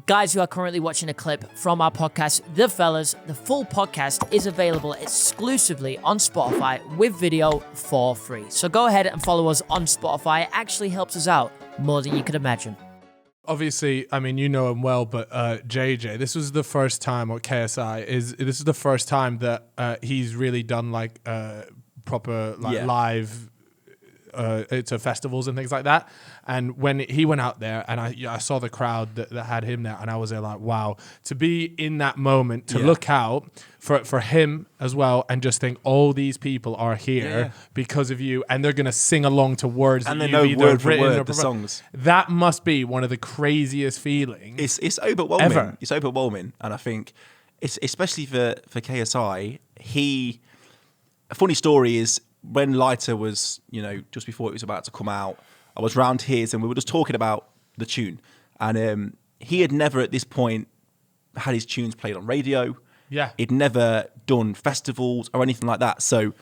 Guys who are currently watching a clip from our podcast, The Fellas, the full podcast is available exclusively on Spotify with video for free. So go ahead and follow us on Spotify. It actually helps us out more than you could imagine. Obviously, I mean, you know him well, but JJ, this was the first time, or KSI, this is the first time that he's really done like proper live to festivals and things like that. And when he went out there and I saw the crowd that had him there, and I was there like, wow, to be in that moment, to look out for him as well and just think all these people are here because of you, and they're going to sing along to words and that they you've know either word for written word or the songs. That must be one of the craziest feelings. It's overwhelming. Ever. It's overwhelming. And I think, it's especially for KSI, a funny story is, when Lighter was, just before it was about to come out, I was round his and we were just talking about the tune. And he had never at this point had his tunes played on radio. Yeah. He'd never done festivals or anything like that. So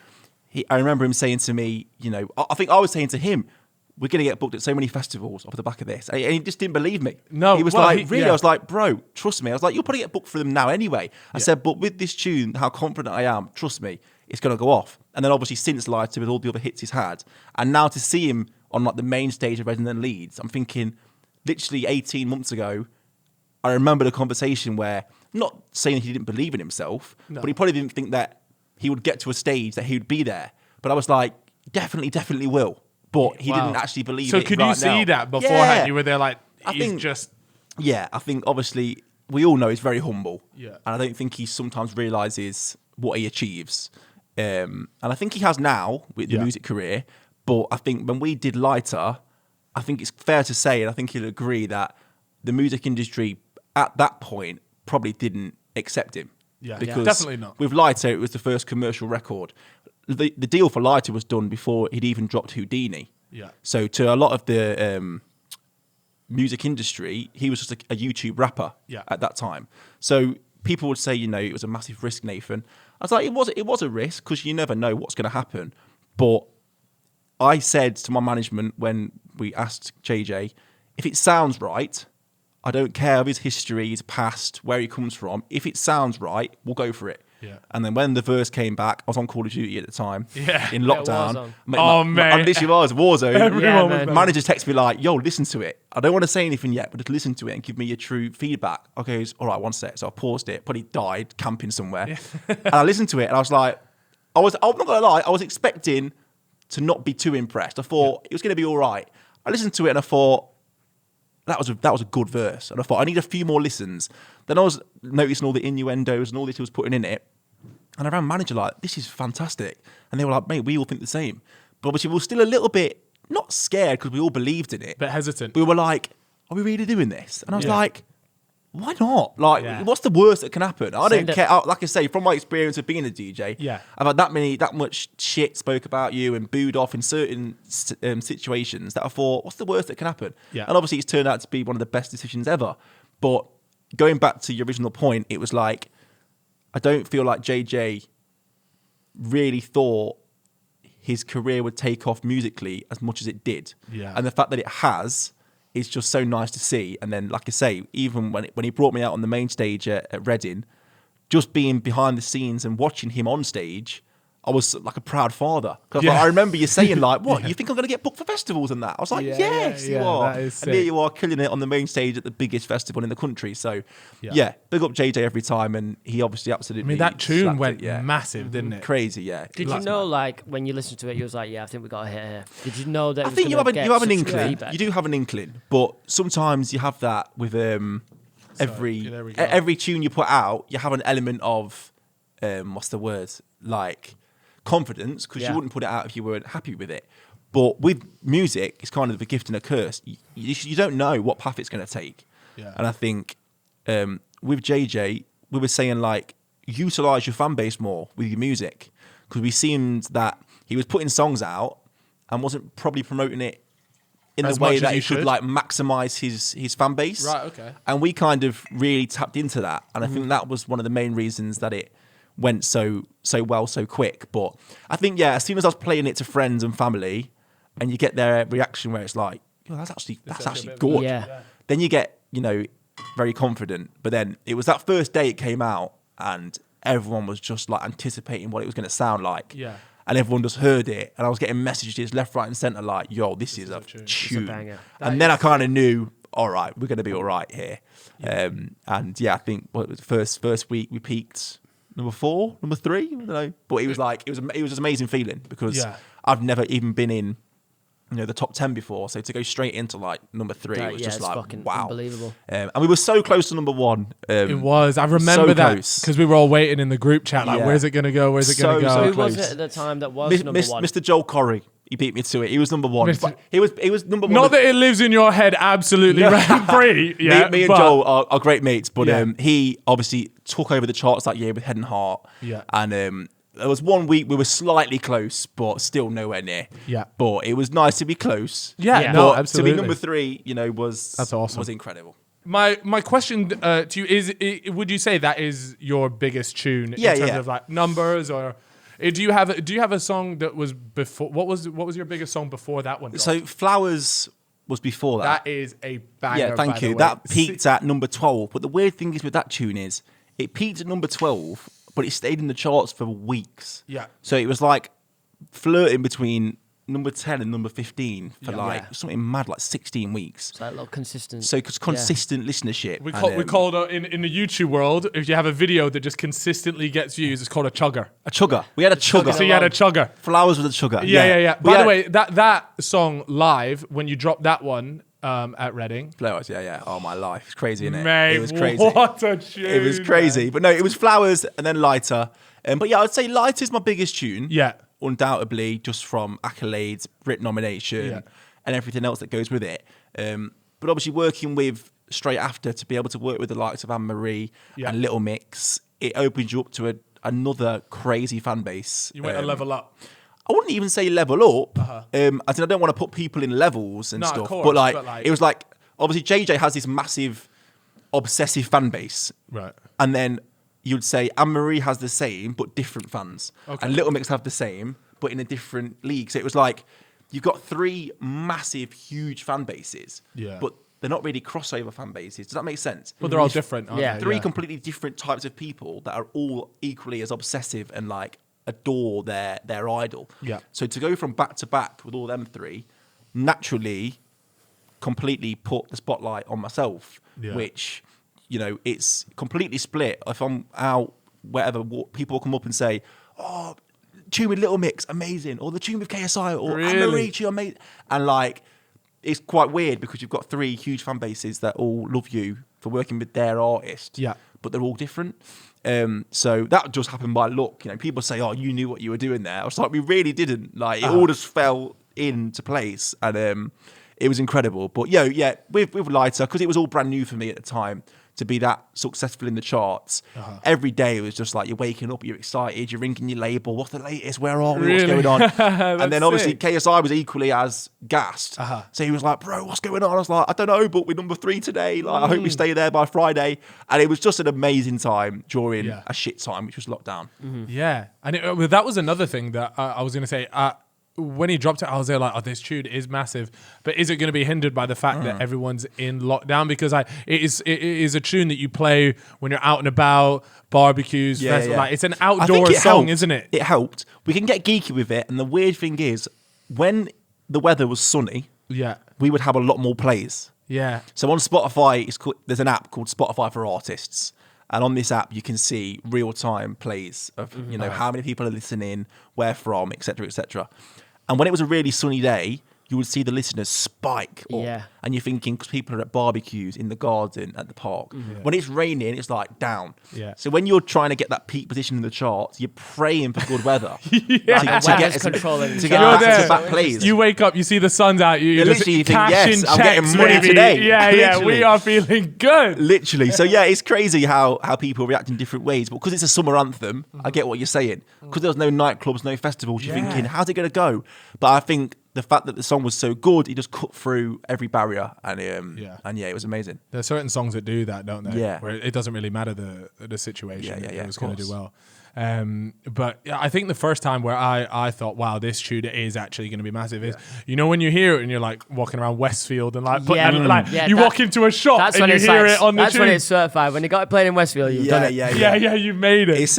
I remember him saying to me, I think I was saying to him, we're going to get booked at so many festivals off the back of this. And he just didn't believe me. No, he was really? I was like, bro, trust me. I was like, you'll probably get booked for them now anyway. I said, but with this tune, how confident I am, trust me, it's going to go off. And then obviously since Lighter, with all the other hits he's had, and now to see him on like the main stage of Resident Leeds, I'm thinking, literally 18 months ago, I remember the conversation where, not saying he didn't believe in himself, but he probably didn't think that he would get to a stage that he would be there. But I was like, definitely will. But he didn't actually believe it. So could you see that beforehand? Yeah. You were there like, just... Yeah, I think obviously we all know he's very humble. Yeah. And I don't think he sometimes realises what he achieves. And I think he has now with the music career. But I think when we did Lighter, I think it's fair to say, and I think he'll agree, that the music industry at that point probably didn't accept him. Yeah, because definitely not. With Lighter, it was the first commercial record. The deal for Lighter was done before he'd even dropped Houdini. Yeah. So to a lot of the music industry, he was just a YouTube rapper at that time. So people would say, it was a massive risk, Nathan. I was like, it was a risk because you never know what's going to happen. But I said to my management when we asked JJ, if it sounds right, I don't care of his history, his past, where he comes from. If it sounds right, we'll go for it. Yeah. And then when the verse came back, I was on Call of Duty at the time. Yeah. In lockdown. Man. I literally was. Warzone. Everyone was. Managers text me like, yo, listen to it. I don't want to say anything yet, but just listen to it and give me your true feedback. Okay, all right, one sec. So I paused it, probably died camping somewhere. And I listened to it and I was like, I'm not going to lie, I was expecting to not be too impressed. I thought it was going to be all right. I listened to it and I thought, that was a good verse. And I thought, I need a few more listens. Then I was noticing all the innuendos and all this he was putting in it. And I ran manager like, this is fantastic. And they were like, mate, we all think the same. But obviously we were still a little bit, not scared because we all believed in it. But hesitant. We were like, are we really doing this? And I was like, why not? Like, what's the worst that can happen? I don't care. Like I say, from my experience of being a DJ, I've had that much shit spoke about you and booed off in certain situations that I thought, what's the worst that can happen? Yeah. And obviously it's turned out to be one of the best decisions ever. But going back to your original point, it was like, I don't feel like JJ really thought his career would take off musically as much as it did. Yeah. And the fact that it has is just so nice to see. And then, like I say, even when he brought me out on the main stage at Reading, just being behind the scenes and watching him on stage, I was like a proud father. Because I remember you saying like, what, you think I'm going to get booked for festivals and that? I was like, yes, you are. And here you are killing it on the main stage at the biggest festival in the country. So big up JJ every time. And he obviously absolutely... I mean, that tune went massive, didn't it? Crazy, yeah. Did you know, like, when you listened to it, you was like, I think we got a hit here. Did you know that I think you have an inkling. You do have an inkling. But sometimes you have that with every tune you put out, you have an element of, what's the word? Like... confidence, because you wouldn't put it out if you weren't happy with it. But with music, it's kind of a gift and a curse. You don't know what path it's going to take. Yeah. And I think with JJ, we were saying like, utilize your fan base more with your music, because we seemed that he was putting songs out and wasn't probably promoting it in the way that he should like maximize his fan base. Right. Okay. And we kind of really tapped into that, and I think that was one of the main reasons that it went so well so quick. But I think as soon as I was playing it to friends and family, and you get their reaction where it's like, that's actually good. Yeah. Then you get very confident. But then it was that first day it came out, and everyone was just like anticipating what it was going to sound like. Yeah. And everyone just heard it, and I was getting messages left, right, and centre like, "Yo, this is a tune." It's a banger. And then I kind of knew, all right, we're going to be all right here. And yeah, I think what was first week we peaked number 4, number 3, I don't know. But it was like it was just an amazing feeling because I've never even been in the top 10 before, so to go straight into like number 3 was just like wow, unbelievable. And we were so close to number 1. It was. I remember that because we were all waiting in the group chat, like, where's it gonna go? Where's it gonna go? Who was it at the time that was number 1? Mr. Joel Corey. He beat me to it. He was number 1. But he was number 1. Not that it lives in your head absolutely rent free. Yeah, me and Joel are great mates, but he obviously took over the charts that year with Head and Heart. Yeah, and there was one week we were slightly close, but still nowhere near. Yeah. But it was nice to be close. Yeah, no, absolutely. To be number 3, that's awesome. Was incredible. My question to you is: would you say that is your biggest tune in terms of like numbers, or do you have a song that was before? What was your biggest song before that one dropped? So Flowers was before that. That is a banger. Yeah, thank you. That peaked at number 12. But the weird thing is with that tune is it peaked at number 12. But it stayed in the charts for weeks. Yeah. So it was like flirting between number 10 and number 15 for something mad, like 16 weeks. So a little consistent. So it's consistent listenership. We called in the YouTube world, if you have a video that just consistently gets views, it's called a chugger. A chugger. We had a chugger. So you had a chugger. Flowers with a chugger. Yeah. By the way, that song live, when you dropped that one, at Reading. Flowers, yeah. Oh, my life. It's crazy, isn't it? Mate, it was crazy. What a tune. It was crazy. Man. But no, it was Flowers and then Lighter. But yeah, I'd say Lighter is my biggest tune. Yeah. Undoubtedly, just from accolades, Brit nomination, and everything else that goes with it. But obviously working with Straight After, to be able to work with the likes of Anne-Marie and Little Mix, it opens you up to another crazy fan base. You went a level up. I wouldn't even say level up. I don't want to put people in levels and stuff. Course, but like it was like, obviously JJ has this massive obsessive fan base. Right. And then you'd say Anne-Marie has the same, but different fans. Okay. And Little Mix have the same, but in a different league. So it was like, you've got 3 massive, huge fan bases. Yeah. But they're not really crossover fan bases. Does that make sense? But they're all different, aren't they? 3 completely different types of people that are all equally as obsessive and like adore their idol. Yeah. So to go from back to back with all them 3, naturally, completely put the spotlight on myself, which, it's completely split. If I'm out, whatever, people will come up and say, "Oh, tune with Little Mix, amazing," or the tune with KSI, or Anne-Marie, amazing, and like it's quite weird because you've got 3 huge fan bases that all love you for working with their artist. Yeah. But they're all different. So that just happened by luck. People say, "Oh, you knew what you were doing there." I was like, we really didn't. Like, it all just fell into place, and it was incredible. But with Lighter, because it was all brand new for me at the time to be that successful in the charts. Every day it was just like you're waking up, you're excited, you're ringing your label. What's the latest? Where are we? Really? What's going on? And then obviously KSI was equally as gassed. So he was like, "Bro, what's going on?" I was like, "I don't know, but we're number 3 today. Like, I hope we stay there by Friday." And it was just an amazing time during a shit time, which was lockdown. Yeah. And that was another thing that I was going to say. When he dropped it, I was there like, "Oh, this tune is massive," but is it going to be hindered by the fact that everyone's in lockdown? Because it is a tune that you play when you're out and about, barbecues, festivals. Like, it's an outdoor song, isn't it? It helped. We can get geeky with it, and the weird thing is, when the weather was sunny, we would have a lot more plays. Yeah. So on Spotify, there's an app called Spotify for Artists. And on this app, you can see real-time plays of how many people are listening, where from, etc., etc. And when it was a really sunny day, you would see the listeners spike up. Yeah. And you're thinking, because people are at barbecues, in the garden, at the park. When it's raining, it's like down. Yeah. So when you're trying to get that peak position in the charts, you're praying for good weather. To get back plays. You wake up, you see the sun's out, you just literally cash think, in I'm checks, getting money today. Yeah, we are feeling good. Literally. So yeah, it's crazy how people react in different ways. But because it's a summer anthem, I get what you're saying. Because there's no nightclubs, no festivals, you're thinking, how's it going to go? But I think the fact that the song was so good, he just cut through every barrier, and it was amazing. There are certain songs that do that, don't they? Yeah. Where it doesn't really matter the situation. Yeah, It was of going to do course. well. But yeah, I think the first time where I thought, wow, this tune is actually going to be massive is, you know, when you hear it and you're like walking around Westfield and like, you walk into a shop and you hear it on the tune. That's when it's certified. When you got it played in Westfield, you've done it. Yeah, you made it. It's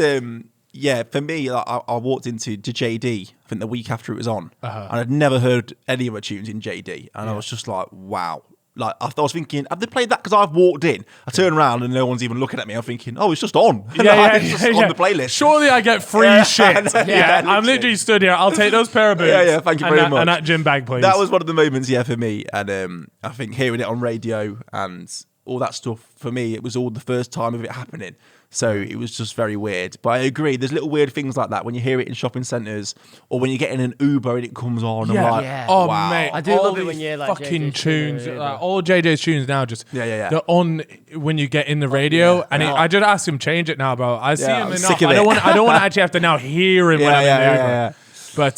for me, like, I walked into JD, I think the week after it was on, and I'd never heard any other tunes in JD, and I was just like, wow. Like, I was thinking, have they played that? Because I've walked in, I turn around and no one's even looking at me. I'm thinking, oh, it's just on. It's just on the playlist. Surely I get free shit. I'm literally stood here. I'll take those pair of boots. Thank you very much. And that gym bag, please. That was one of the moments, for me. And I think hearing it on radio and all that stuff, for me, it was all the first time of it happening. So it was just very weird. But I agree, there's little weird things like that when you hear it in shopping centres or when you get in an Uber and it comes on. I'm like, oh, wow. mate. I do love it when you're like fucking JJ's tunes. All JJ's tunes now just, Yeah. they're on when you get in the radio. And I just asked him, change it now, bro. I see him I'm enough. sick of I don't it. want to actually have to now hear him when I'm in the Uber. Yeah. But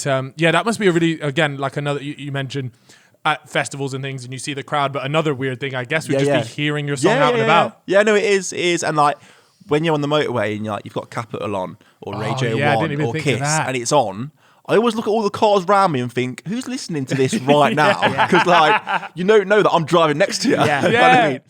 that must be a really, again, like another, you mentioned at festivals and things and you see the crowd, but another weird thing, I guess, would just be hearing your song out and about. Yeah, no, it is. And like, when you're on the motorway and you've got Capital on or Radio 1 or Kiss and it's on, I always look at all the cars around me and think, who's listening to this right now? Because like, you don't know that I'm driving next to you. Yeah. You know what I mean?